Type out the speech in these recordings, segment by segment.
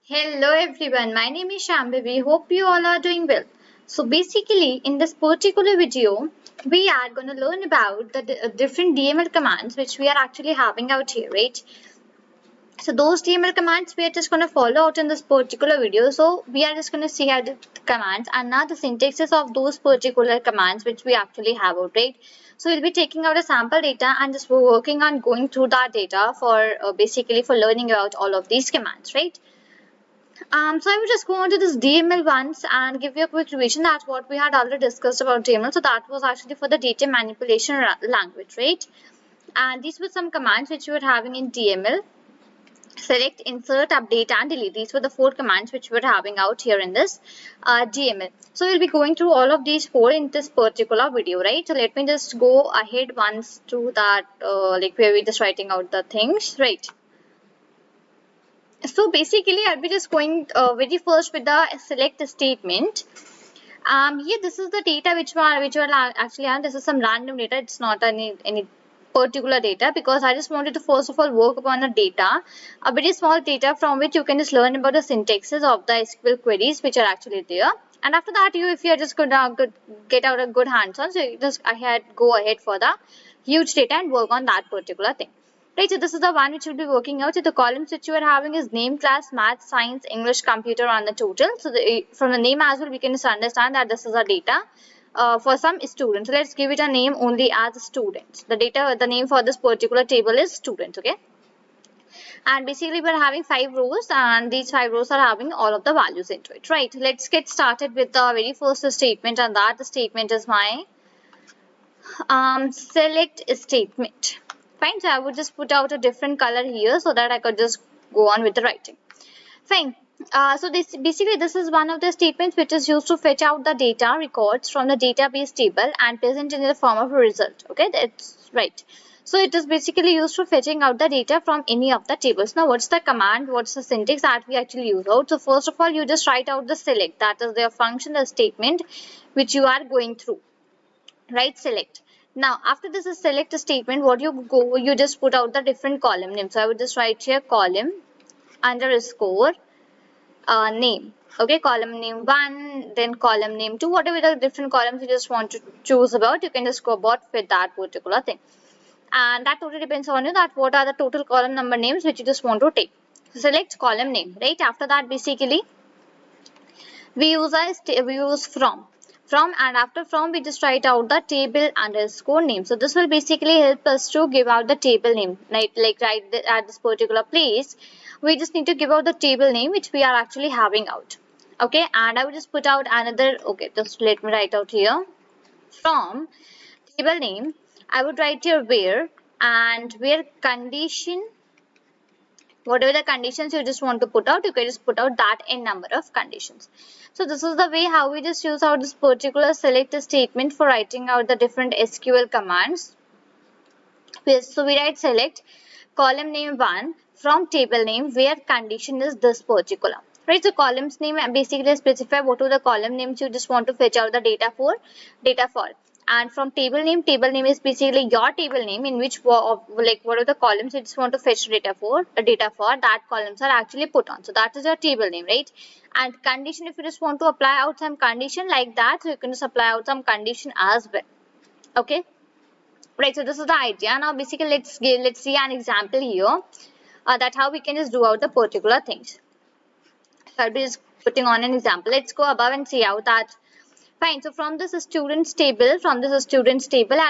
Hello everyone, my name is Shambhavi. Hope you all are doing well. So basically in this particular video, we are going to learn about the different DML commands which we are actually having out here, right? So those DML commands we are just going to follow out in this particular video. So we are just going to see how the commands and now the syntaxes of those particular commands which we actually have out, right? So we'll be taking out a sample data and just working on going through that data for basically for learning about all of these commands, right? So I will just go on to this DML once and give you a quick revision. That's what we had already discussed about DML. So that was actually for the data manipulation language, right? And these were some commands which we were having in DML. Select, insert, update, and delete. These were the four commands which we were having out here in this DML. So we'll be going through all of these four in this particular video, right? So let me just go ahead once to that, like where we're just writing out the things, right? So basically, I'll be just going very first with the select statement. Here this is the data which are actually, and this is some random data. It's not any particular data because I just wanted to first of all work upon the data, a very small data from which you can just learn about the syntaxes of the SQL queries which are actually there. And after that, if you are just gonna get out a good hands-on, so you just go ahead for the huge data and work on that particular thing. Right, so this is the one which will be working out. So the columns which you are having is name, class, math, science, English, computer on the total. So from the name as well, we can just understand that this is a data for some students. So let's give it a name only as students. The name for this particular table is students, okay? And basically we're having 5 rows and these 5 rows are having all of the values into it, right? Let's get started with the very first statement, and that the statement is my select statement. Fine, so I would just put out a different color here so that I could just go on with the writing. Fine. So this is one of the statements which is used to fetch out the data records from the database table and present in the form of a result. Okay, that's right. So it is basically used for fetching out the data from any of the tables. Now what's the command, what's the syntax that we actually use out? So first of all, you just write out the select, that is the function, the statement which you are going through. Right, select. Now after this is select statement, what you just put out the different column name. So I would just write here column underscore name. Okay, column name 1, then column name 2, whatever the different columns you just want to choose about, you can just go about with that particular thing. And that totally depends on you, that what are the total column number names which you just want to take. So select column name, right? After that, basically we use from, and after from we just write out the table underscore name. So this will basically help us to give out the table name, like right at this particular place we just need to give out the table name which we are actually having out. Okay, and I will just put out another, okay, just let me write out here from table name. I would write here where condition, whatever the conditions you just want to put out, you can just put out that in number of conditions. So this is the way how we just use out this particular select statement for writing out the different SQL commands. So we write select column name 1 from table name where condition is this particular. Right, so columns name basically specify what are the column names you just want to fetch out the data for. And from table name is basically your table name in which like what are the columns you just want to fetch data for, that columns are actually put on. So that is your table name, right? And condition, if you just want to apply out some condition like that, so you can just apply out some condition as well. Okay, right, so this is the idea. Now basically let's see an example here, that how we can just do out the particular things. So I'll be just putting on an example. Let's go above and see out that. Fine, so from this students table, I'll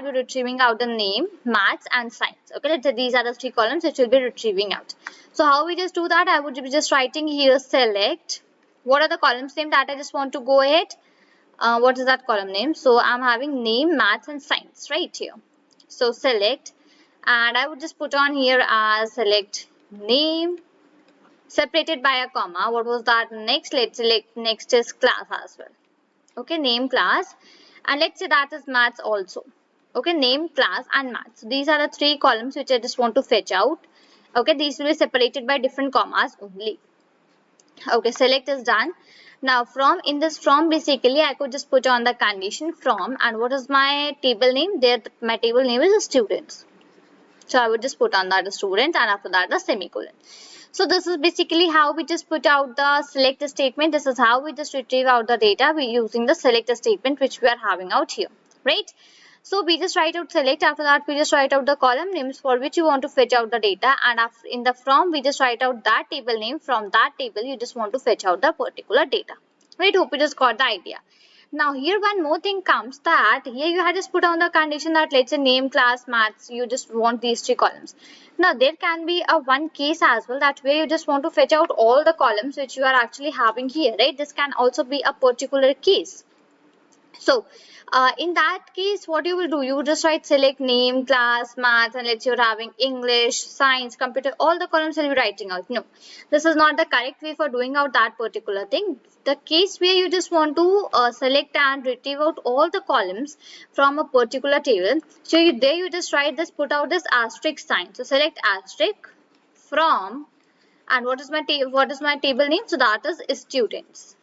be retrieving out the name, maths and science. Okay, let's say these are the 3 columns which will be retrieving out. So how we just do that, I would be just writing here select, what are the columns name that I just want to go ahead, what is that column name? So I'm having name, maths and science right here. So select, and I would just put on here as select name separated by a comma. What was that next? Let's select next is class as well. Okay, name, class, and let's say that is maths also. Okay, name, class and maths. So these are the 3 columns which I just want to fetch out. Okay, these will be separated by different commas only. Okay, select is done. Now from basically I could just put on the condition from, and what is my table name? There my table name is students. So I would just put on that student, and after that the semicolon. So this is basically how we just put out the select statement. This is how we just retrieve out the data we using the select statement which we are having out here, right? So we just write out select. After that we just write out the column names for which you want to fetch out the data, and after, in the from, we just write out that table name. From that table you just want to fetch out the particular data, right? Hope you just got the idea. Now here one more thing comes, that here you had just put on the condition that let's say name, class, maths, you just want these three columns. Now there can be a one case as well, that where you just want to fetch out all the columns which you are actually having here, right? This can also be a particular case. So in that case, what you will do, you just write select name, class, math, and let's say you're having English, science, computer, all the columns will be writing out. No, this is not the correct way for doing out that particular thing. The case where you just want to select and retrieve out all the columns from a particular table. So there you just write this, put out this asterisk sign. So select asterisk from, and what is my table name? So that is students.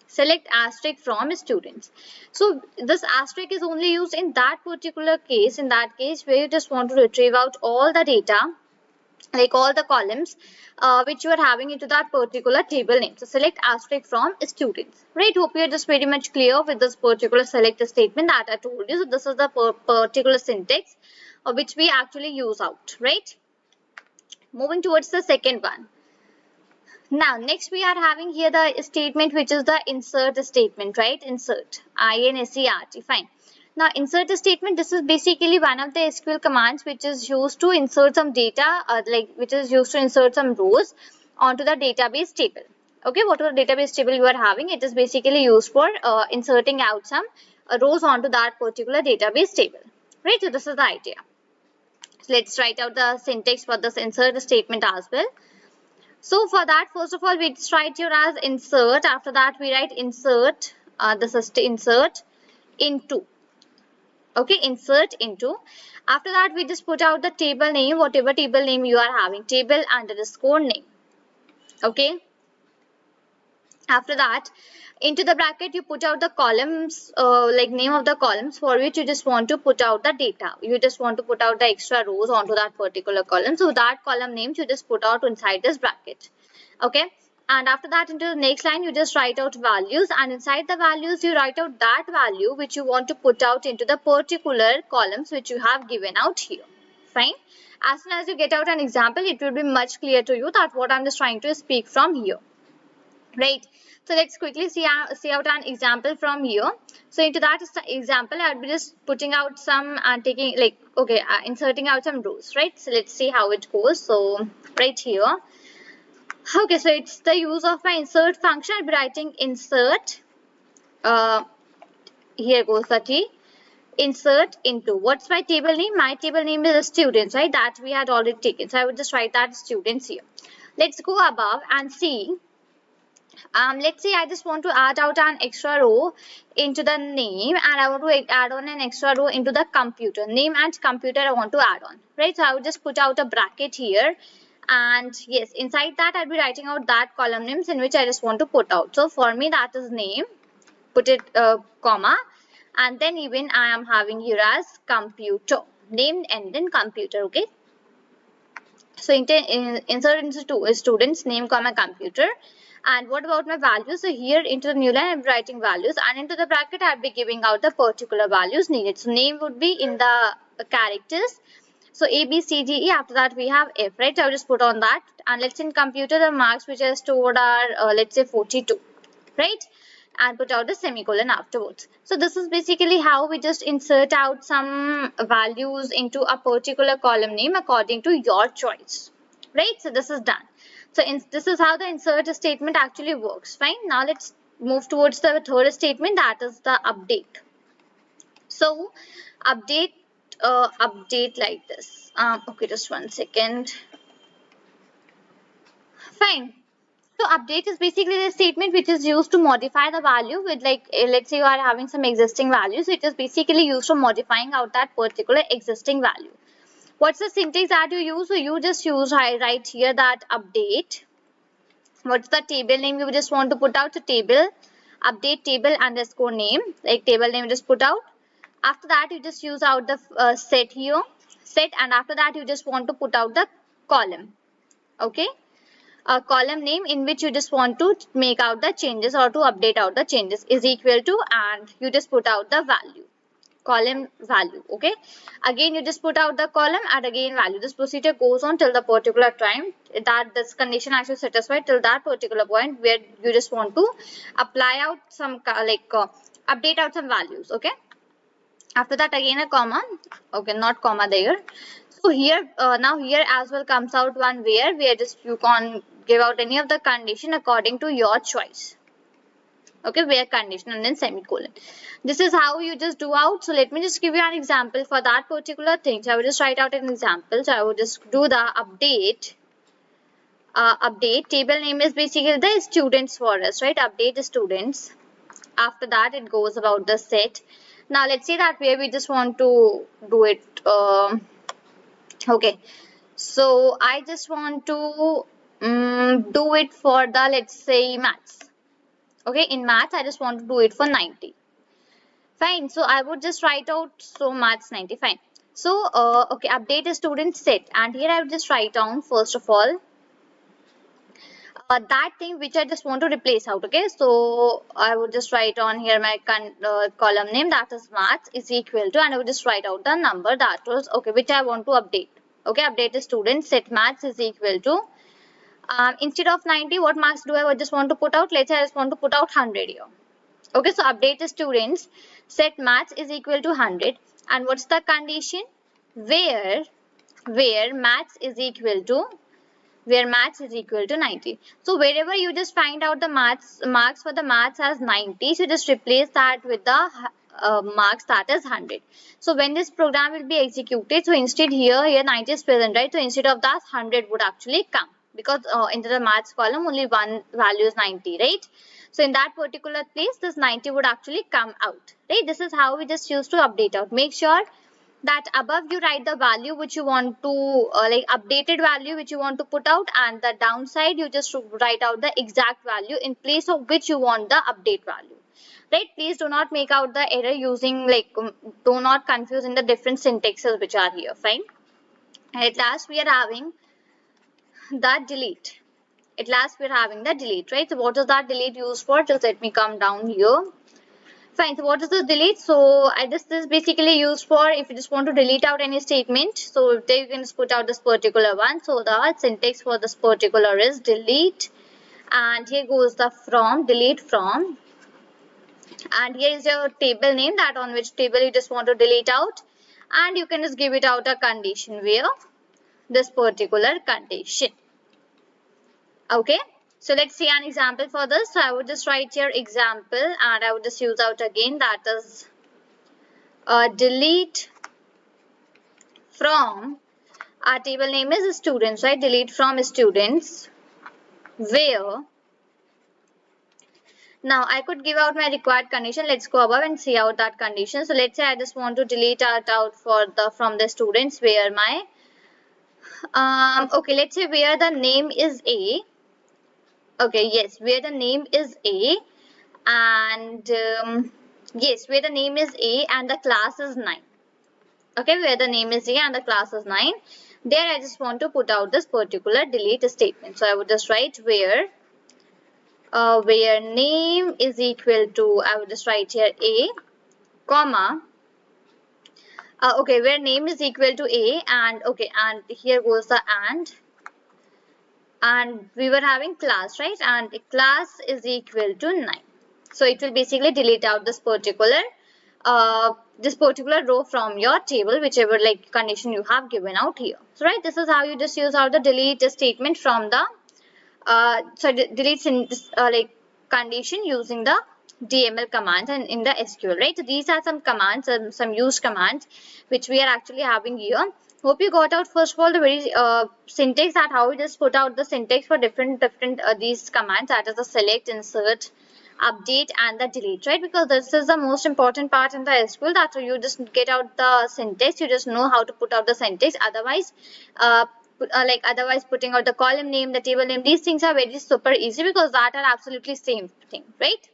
Select asterisk from students. So this asterisk is only used in that particular case, in that case where you just want to retrieve out all the data, like all the columns which you are having into that particular table name. So select asterisk from students, right? Hope you are just very much clear with this particular select statement that I told you. So this is the particular syntax which we actually use out, right? Moving towards the second one. Now, next we are having here the statement which is the insert statement, right? Insert, I-N-S-E-R-T, fine. Now, insert statement, this is basically one of the SQL commands which is used to insert some data, which is used to insert some rows onto the database table. Okay, whatever database table you are having, it is basically used for inserting out some rows onto that particular database table, right? So, this is the idea. So, let's write out the syntax for this insert statement as well. So for that, first of all, we just write here as insert. After that, we write insert. This is to insert into. Okay, insert into. After that, we just put out the table name, whatever table name you are having, table underscore name. Okay. After that, into the bracket, you put out the columns, like name of the columns for which you just want to put out the data. You just want to put out the extra rows onto that particular column. So that column names you just put out inside this bracket. Okay. And after that, into the next line, you just write out values, and inside the values, you write out that value which you want to put out into the particular columns which you have given out here. Fine. As soon as you get out an example, it will be much clear to you that what I'm just trying to speak from here. Right. So let's quickly see out an example from here. So into that example, I'll be just putting out some and taking inserting out some rows, right? So let's see how it goes. So right here. Okay, so it's the use of my insert function. I'll be writing insert. Here goes the T. Insert into. What's my table name? My table name is students, right? That we had already taken. So I would just write that students here. Let's go above and see. Let's say I just want to add out an extra row into the name, and I want to add on an extra row into the computer. Name and computer I want to add on, right? So I would just put out a bracket here, and yes, inside that I'll be writing out that column names in which I just want to put out. So for me that is name, put it comma, and then even I am having here as computer, name and then computer, okay? So insert into students, name comma computer. And what about my values? So here into the new line I'm writing values, and into the bracket I'll be giving out the particular values needed. So name would be in the characters. So A, B, C, D, E. After that we have F, right? So I'll just put on that. And let's in computer the marks which are stored are let's say 42, right? And put out the semicolon afterwards. So this is basically how we just insert out some values into a particular column name according to your choice, right? So this is done. So this is how the insert statement actually works. Fine. Now let's move towards the third statement, that is the update. So update like this. Okay, just one second. Fine. So update is basically the statement which is used to modify the value with, like, let's say you are having some existing values. It is basically used for modifying out that particular existing value. What's the syntax that you use? So you just use, I write here that update. What's the table name you just want to put out? So table, update table underscore name, like table name just put out. After that you just use out the set here, set, and after that you just want to put out the column. Okay. a column name in which you just want to make out the changes or to update out the changes is equal to, and you just put out the value, column value. Okay, again you just put out the column and again value. This procedure goes on till the particular time that this condition actually satisfied, till that particular point where you just want to apply out some update out some values. Okay, after that again a comma. Okay, not comma there. So here now here as well comes out one where just you can give out any of the condition according to your choice. Okay, where condition and then semicolon. This is how you just do out. So let me just give you an example for that particular thing. So I will just write out an example. So I will just do the update. Update table name is basically the students for us, right? Update the students. After that it goes about the set. Now let's say that where we just want to do it. Okay, so I just want to do it for the, let's say, maths. Okay, in maths I just want to do it for 90. Fine, so I would just write out, so maths 90. Fine, so okay, update a student set, and here I would just write down first of all that thing which I just want to replace out. Okay, so I would just write on here my column name, that is maths is equal to, and I would just write out the number that was, okay, which I want to update. Okay, update the student set maths is equal to, instead of 90, what marks do I just want to put out? Let's say I just want to put out 100 here. Okay, so update the students set maths is equal to 100, and what's the condition? Where maths is equal to, where maths is equal to 90. So wherever you just find out the maths marks for the maths as 90, so just replace that with the marks that is 100. So when this program will be executed, so instead here 90 is present, right? So instead of that 100 would actually come, because into the maths column only one value is 90, right? So in that particular place this 90 would actually come out, right? This is how we just use to update out. Make sure that above you write the value which you want to like updated value which you want to put out, and the downside you just write out the exact value in place of which you want the update value, right? Please do not make out the error using do not confuse in the different syntaxes which are here. Fine, and at last we are having the delete. At last we are having the delete, right? So what is that delete used for? Just let me come down here. Fine, so what is the delete? So this is basically used for if you just want to delete out any statement. So there you can just put out this particular one. So the syntax for this particular is delete, and here goes the from, delete from, and here is your table name, that on which table you just want to delete out, and you can just give it out a condition where this particular condition. Okay, so let's see an example for this. So I would just write here example, and I would just use out again, that is delete from, our table name is students, right? Delete from students, where, now I could give out my required condition. Let's go above and see out that condition. So let's say I just want to delete out for the from the students where my okay, let's say where the name is A. Okay, yes, where the name is A, and yes, where the name is A and the class is 9. Okay, where the name is A and the class is 9, there I just want to put out this particular delete statement. So I would just write where name is equal to, I would just write here A, comma, okay, where name is equal to A, and okay, and here goes the and we were having class, right? And class is equal to 9. So it will basically delete out this particular row from your table, whichever like condition you have given out here. So right, this is how you just use out the delete statement from the delete in this like condition using the DML commands and in the SQL, right? So these are some commands, some used commands which we are actually having here. Hope you got out first of all the very syntax, that how we just put out the syntax for different these commands, that is the select, insert, update and the delete, right? Because this is the most important part in the SQL, that you just get out the syntax, you just know how to put out the syntax. Otherwise otherwise putting out the column name, the table name, these things are very super easy because that are absolutely same thing, right?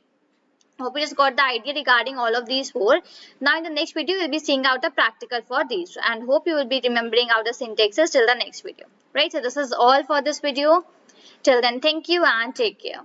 Hope you just got the idea regarding all of these four. Now in the next video we'll be seeing out the practical for these, and hope you will be remembering out the syntaxes till the next video, right? So this is all for this video. Till then, thank you and take care.